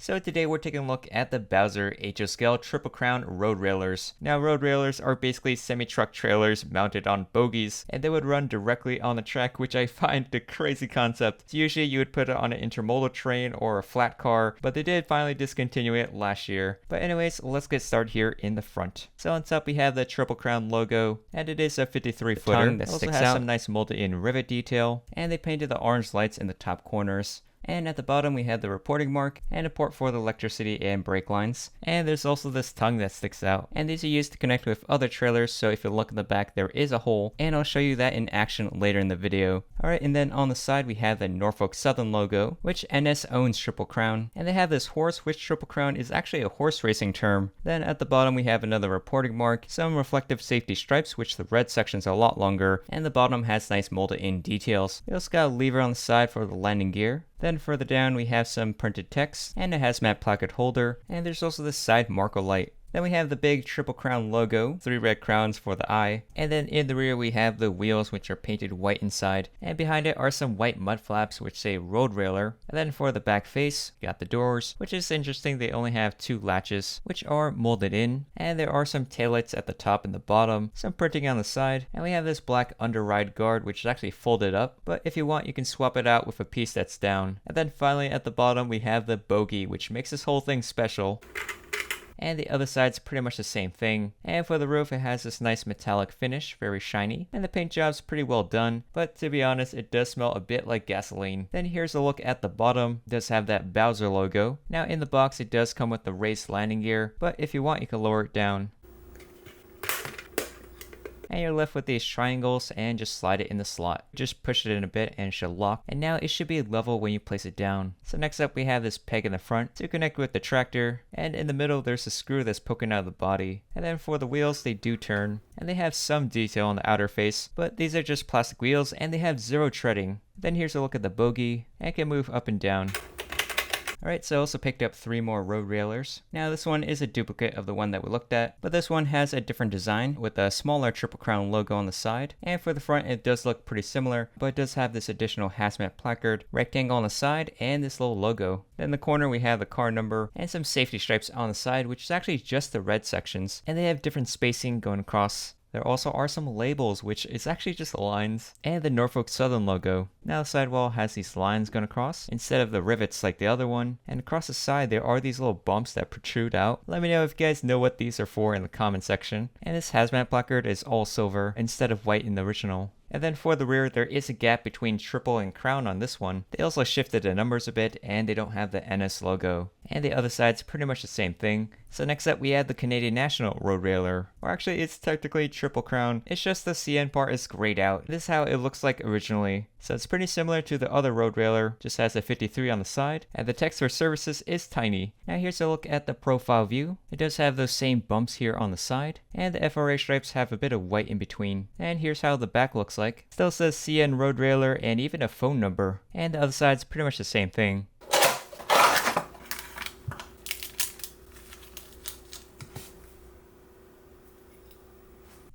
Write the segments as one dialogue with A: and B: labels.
A: So today we're taking a look at the Bowser HO Scale Triple Crown Roadrailers. Now Roadrailers are basically semi-truck trailers mounted on bogies, and they would run directly on the track, which I find a crazy concept. So usually you would put it on an intermodal train or a flat car, but they did finally discontinue it last year. But anyways, let's get started here in the front. So on top we have the Triple Crown logo, and it is a 53 footer that sticks out. Some nice molded in Rivet detail, and they painted the orange lights in the top corners. And at the bottom we have the reporting mark and a port for the electricity and brake lines. And there's also this tongue that sticks out. And these are used to connect with other trailers, so if you look in the back there is a hole. And I'll show you that in action later in the video. Alright, and then on the side we have the Norfolk Southern logo, which NS owns Triple Crown. And they have this horse, which Triple Crown is actually a horse racing term. Then at the bottom we have another reporting mark, some reflective safety stripes, which the red section's a lot longer. And the bottom has nice molded in details. We also got a lever on the side for the landing gear. Then further down we have some printed text and a hazmat placard holder, and there's also this side marker light. Then we have the big Triple Crown logo, 3 red crowns for the eye, and then in the rear we have the wheels, which are painted white inside, and behind it are some white mud flaps which say Roadrailer. And then for the back face, you got the doors, which is interesting, they only have 2 latches, which are molded in, and there are some taillights at the top and the bottom, some printing on the side, and we have this black underride guard which is actually folded up, but if you want you can swap it out with a piece that's down. And then finally at the bottom we have the bogie, which makes this whole thing special. And the other side's pretty much the same thing. And for the roof it has this nice metallic finish, very shiny, and the paint job's pretty well done, but to be honest it does smell a bit like gasoline. Then here's a look at the bottom. It does have that Bowser logo. Now in the box it does come with the raised landing gear, but if you want you can lower it down. And you're left with these triangles and just slide it in the slot. Just push it in a bit and it should lock, and now it should be level when you place it down. So next up we have this peg in the front to connect with the tractor, and in the middle there's a screw that's poking out of the body. And then for the wheels they do turn, and they have some detail on the outer face, but these are just plastic wheels and they have 0 treading. Then here's a look at the bogie, and it can move up and down. Alright, so I also picked up 3 more Roadrailers. Now this one is a duplicate of the one that we looked at, but this one has a different design with a smaller Triple Crown logo on the side. And for the front it does look pretty similar, but it does have this additional hazmat placard, rectangle on the side, and this little logo. Then in the corner we have the car number and some safety stripes on the side, which is actually just the red sections. And they have different spacing going across. There also are some labels, which is actually just lines, and the Norfolk Southern logo. Now the sidewall has these lines going across instead of the rivets like the other one, and across the side there are these little bumps that protrude out. Let me know if you guys know what these are for in the comment section. And this hazmat placard is all silver instead of white in the original. And then for the rear, there is a gap between Triple and Crown on this one. They also shifted the numbers a bit, and they don't have the NS logo. And the other side's pretty much the same thing. So next up we have the Canadian National Roadrailer. Or actually it's technically Triple Crown, it's just the CN part is grayed out. This is how it looks like originally. So it's pretty similar to the other Roadrailer, just has a 53 on the side, and the text for services is tiny. Now here's a look at the profile view. It does have those same bumps here on the side, and the FRA stripes have a bit of white in between. And here's how the back looks like. Still says CN Roadrailer and even a phone number. And the other side's pretty much the same thing.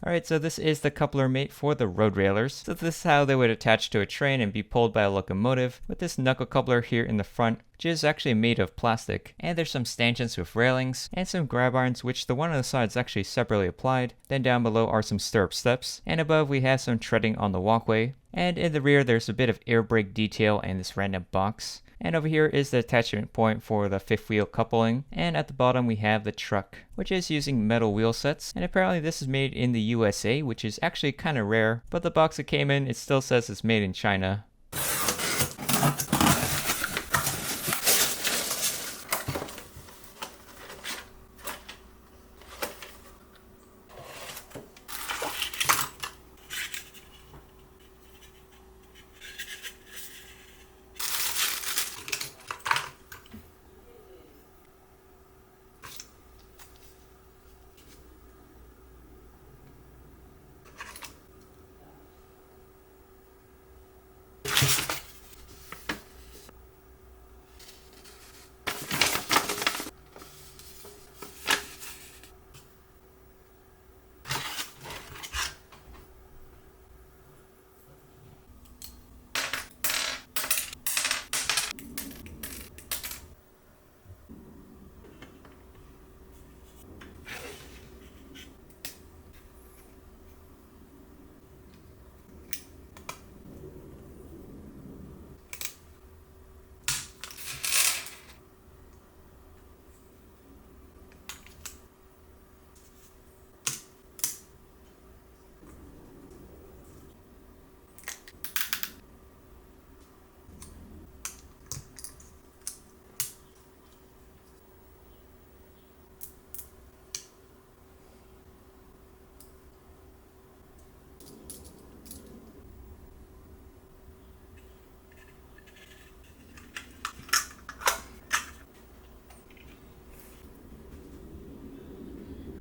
A: Alright, so this is the Couplermate for the Roadrailers. So this is how they would attach to a train and be pulled by a locomotive, with this knuckle coupler here in the front, which is actually made of plastic. And there's some stanchions with railings, and some grab irons, which the one on the side is actually separately applied. Then down below are some stirrup steps, and above we have some treading on the walkway. And in the rear there's a bit of air brake detail and this random box. And over here is the attachment point for the 5th wheel coupling, and at the bottom we have the truck, which is using metal wheel sets, and apparently this is made in the USA, which is actually kind of rare, but the box it came in, it still says it's made in China.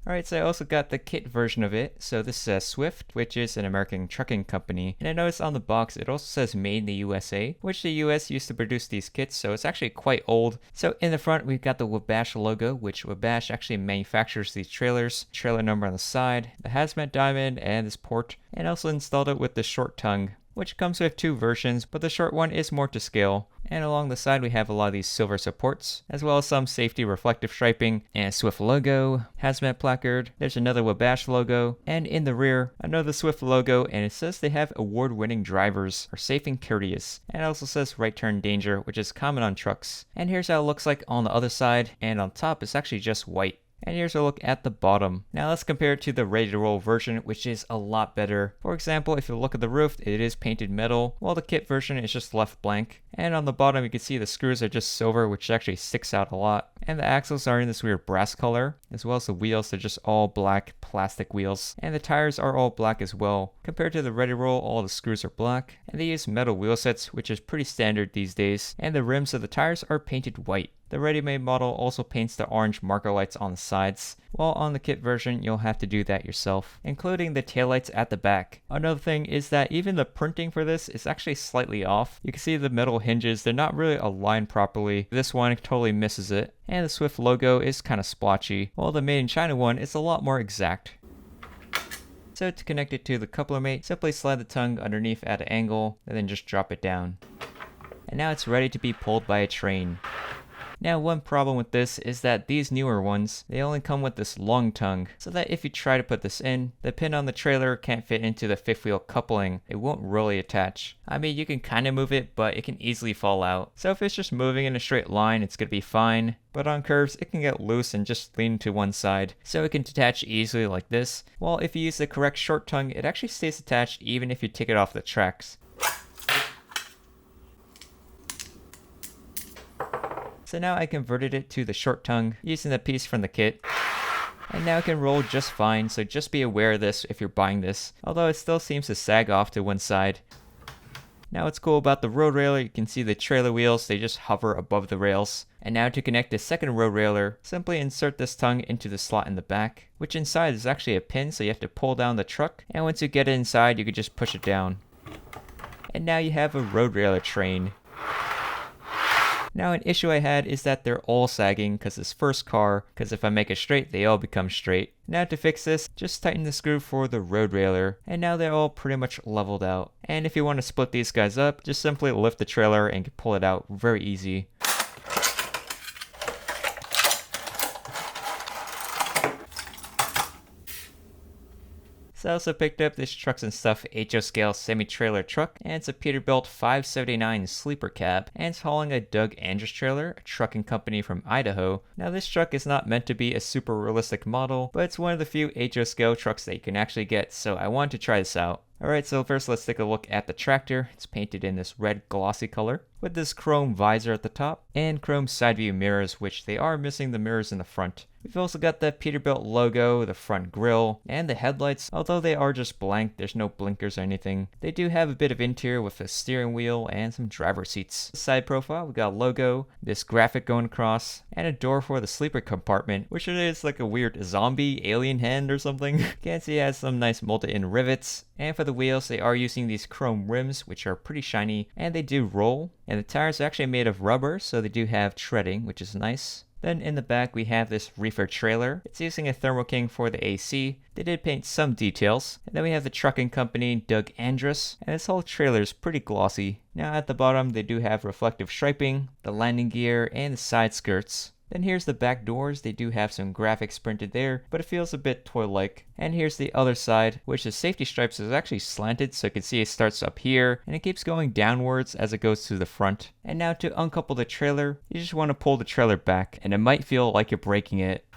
A: Alright, so I also got the kit version of it. So this is Swift, which is an American trucking company. And I noticed on the box it also says made in the USA, which the US used to produce these kits, so it's actually quite old. So in the front we've got the Wabash logo, which Wabash actually manufactures these trailers. Trailer number on the side, the hazmat diamond, and this port. And also installed it with the short tongue, which comes with 2 versions, but the short one is more to scale. And along the side we have a lot of these silver supports, as well as some safety reflective striping, and a Swift logo, hazmat placard, there's another Wabash logo, and in the rear, another Swift logo, and it says they have award-winning drivers, are safe and courteous. And it also says right turn danger, which is common on trucks. And here's how it looks like on the other side, and on top it's actually just white. And here's a look at the bottom. Now let's compare it to the ready to roll version, which is a lot better. For example, if you look at the roof, it is painted metal, while the kit version is just left blank. And on the bottom you can see the screws are just silver, which actually sticks out a lot. And the axles are in this weird brass color, as well as the wheels are just all black plastic wheels. And the tires are all black as well. Compared to the ready to roll, all the screws are black. And they use metal wheel sets, which is pretty standard these days. And the rims of the tires are painted white. The ready-made model also paints the orange marker lights on the sides, while on the kit version you'll have to do that yourself, including the taillights at the back. Another thing is that even the printing for this is actually slightly off. You can see the metal hinges, they're not really aligned properly. This one totally misses it. And the Swift logo is kind of splotchy, while the Made in China one is a lot more exact. So to connect it to the Couplermate, simply slide the tongue underneath at an angle, and then just drop it down. And now it's ready to be pulled by a train. Now one problem with this is that these newer ones, they only come with this long tongue, so that if you try to put this in, the pin on the trailer can't fit into the fifth wheel coupling. It won't really attach. I mean, you can kind of move it, but it can easily fall out. So if it's just moving in a straight line, it's going to be fine. But on curves, it can get loose and just lean to one side. So it can detach easily like this. While if you use the correct short tongue, it actually stays attached even if you take it off the tracks. So now I converted it to the short tongue using the piece from the kit. And now it can roll just fine, so just be aware of this if you're buying this, although it still seems to sag off to one side. Now what's cool about the Roadrailer, you can see the trailer wheels, they just hover above the rails. And now to connect the second Roadrailer, simply insert this tongue into the slot in the back, which inside is actually a pin, so you have to pull down the truck, and once you get it inside, you can just push it down. And now you have a Roadrailer train. Now an issue I had is that they're all sagging because this first car, because if I make it straight, they all become straight. Now to fix this, just tighten the screw for the Roadrailer, and now they're all pretty much leveled out. And if you want to split these guys up, just simply lift the trailer and pull it out very easy. So I also picked up this Trucks and Stuff HO scale semi-trailer truck, and it's a Peterbilt 579 sleeper cab, and it's hauling a Doug Andrus trailer, a trucking company from Idaho. Now this truck is not meant to be a super realistic model, but it's one of the few HO scale trucks that you can actually get, so I wanted to try this out. Alright, so first let's take a look at the tractor. It's painted in this red glossy color, with this chrome visor at the top, and chrome side view mirrors, which they are missing the mirrors in the front. We've also got the Peterbilt logo, the front grille, and the headlights. Although they are just blank, there's no blinkers or anything. They do have a bit of interior with a steering wheel and some driver seats. Side profile, we got a logo, this graphic going across, and a door for the sleeper compartment, which it is like a weird zombie alien hand or something. Can't see it has some nice molded in rivets. And for the wheels, they are using these chrome rims, which are pretty shiny, and they do roll. And the tires are actually made of rubber, so they do have treading, which is nice. Then in the back we have this Reefer trailer. It's using a Thermo King for the AC. They did paint some details. And then we have the trucking company Doug Andrus, and this whole trailer is pretty glossy. Now at the bottom they do have reflective striping, the landing gear, and the side skirts. Then here's the back doors. They do have some graphics printed there, but it feels a bit toy-like. And here's the other side, which the safety stripes is actually slanted, so you can see it starts up here, and it keeps going downwards as it goes to the front. And now to uncouple the trailer, you just want to pull the trailer back, and it might feel like you're breaking it.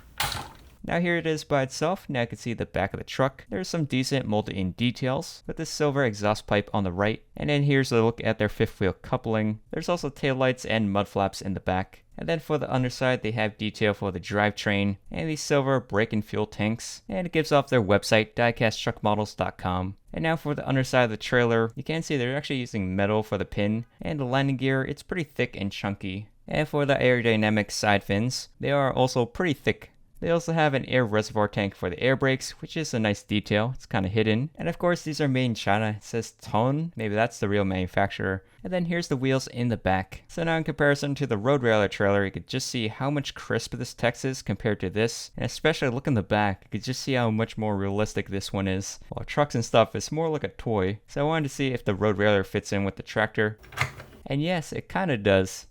A: Now here it is by itself. Now you can see the back of the truck. There's some decent molded in details with this silver exhaust pipe on the right. And then here's a look at their fifth wheel coupling. There's also taillights and mud flaps in the back. And then for the underside, they have detail for the drivetrain and these silver brake and fuel tanks. And it gives off their website, diecasttruckmodels.com. And now for the underside of the trailer, you can see they're actually using metal for the pin. And the landing gear, it's pretty thick and chunky. And for the aerodynamic side fins, they are also pretty thick. They also have an air reservoir tank for the air brakes, which is a nice detail. It's kind of hidden. And of course, these are made in China. It says Ton. Maybe that's the real manufacturer. And then here's the wheels in the back. So now in comparison to the Roadrailer trailer, you could just see how much crisper this text is compared to this. And especially look in the back, you could just see how much more realistic this one is. While trucks and stuff is more like a toy. So I wanted to see if the Roadrailer fits in with the tractor. And yes, it kind of does.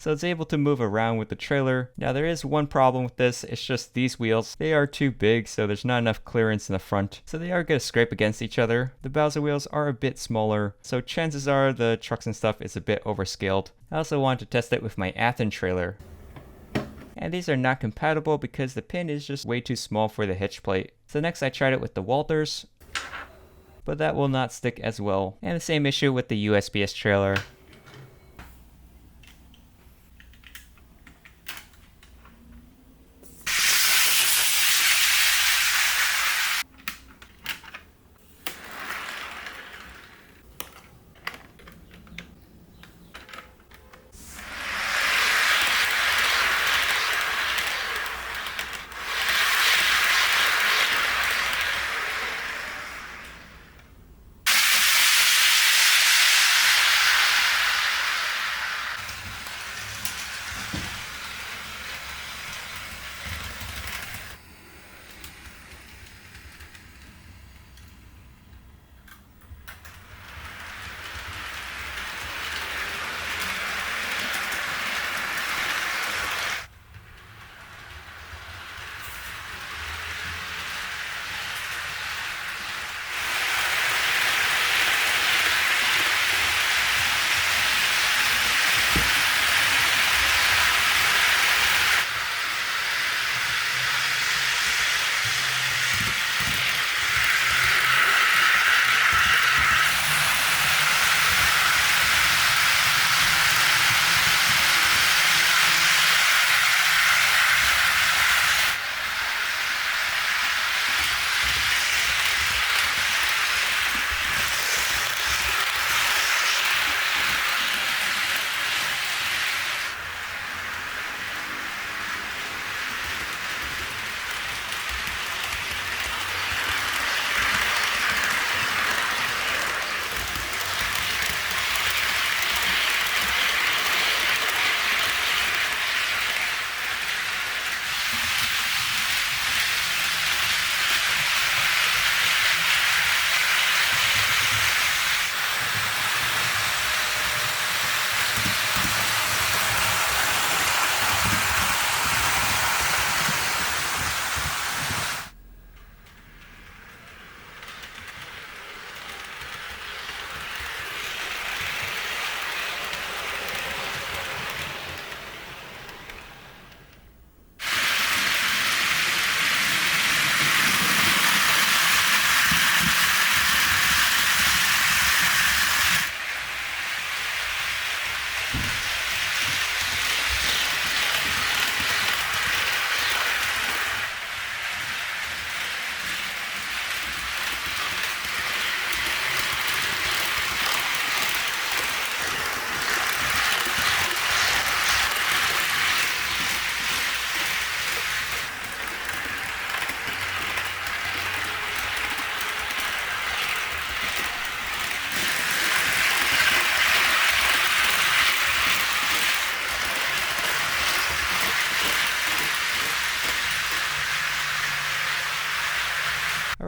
A: So it's able to move around with the trailer. Now there is one problem with this, it's just these wheels. They are too big, so there's not enough clearance in the front. So they are going to scrape against each other. The Bowser wheels are a bit smaller, so chances are the trucks and stuff is a bit overscaled. I also wanted to test it with my Athens trailer. And these are not compatible because the pin is just way too small for the hitch plate. So next I tried it with the Walthers, but that will not stick as well. And the same issue with the USPS trailer.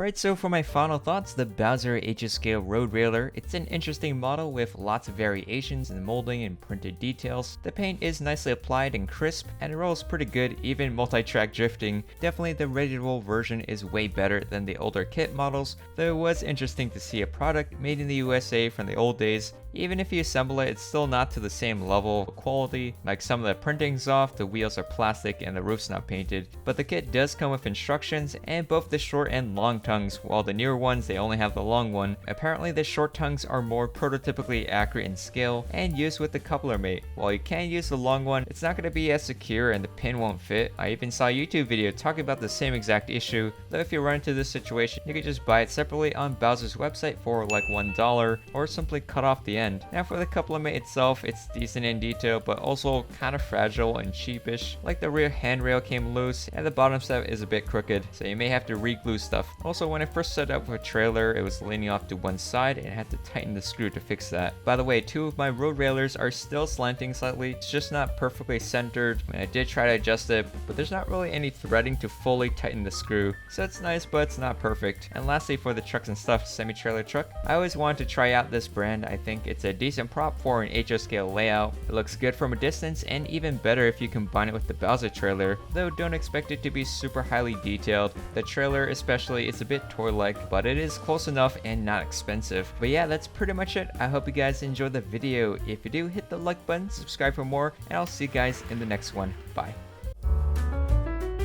A: Alright, so for my final thoughts, the Bowser HS Scale Roadrailer, it's an interesting model with lots of variations in molding and printed details. The paint is nicely applied and crisp, and it rolls pretty good, even multi-track drifting. Definitely the ready-to-roll version is way better than the older kit models, though it was interesting to see a product made in the USA from the old days. Even if you assemble it, it's still not to the same level of quality. Like some of the printing's off, the wheels are plastic, and the roof's not painted. But the kit does come with instructions, and both the short and long time tongues, while the newer ones, they only have the long one. Apparently the short tongues are more prototypically accurate in scale and used with the Couplermate. While you can use the long one, it's not going to be as secure and the pin won't fit. I even saw a YouTube video talking about the same exact issue, though if you run into this situation, you could just buy it separately on Bowser's website for like $1 or simply cut off the end. Now for the Couplermate itself, it's decent in detail but also kind of fragile and cheapish. Like the rear handrail came loose and the bottom step is a bit crooked, so you may have to re-glue stuff. Also, when I first set up with a trailer, it was leaning off to one side and I had to tighten the screw to fix that. By the way, two of my Roadrailers are still slanting slightly. It's just not perfectly centered. I mean, I did try to adjust it, but there's not really any threading to fully tighten the screw, so it's nice but it's not perfect. And lastly, for the Trucks and Stuff semi-trailer truck, I always wanted to try out this brand. I think it's a decent prop for an HO scale layout. It looks good from a distance and even better if you combine it with the Bowser trailer, though don't expect it to be super highly detailed. The trailer especially is a bit toy-like, but it is close enough and not expensive. But yeah, that's pretty much it. I hope you guys enjoyed the video. If you do, hit the like button, subscribe for more, and I'll see you guys in the next one. Bye.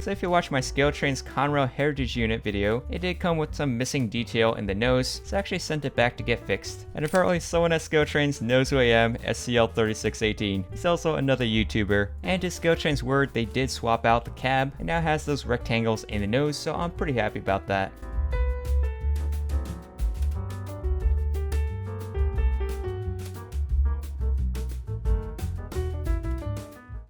A: So if you watch my Scale Trains Conrail Heritage Unit video, it did come with some missing detail in the nose, so I actually sent it back to get fixed. And apparently someone at Scale Trains knows who I am, SCL3618. He's also another YouTuber. And to Scale Trains' word, they did swap out the cab, and now has those rectangles in the nose, so I'm pretty happy about that.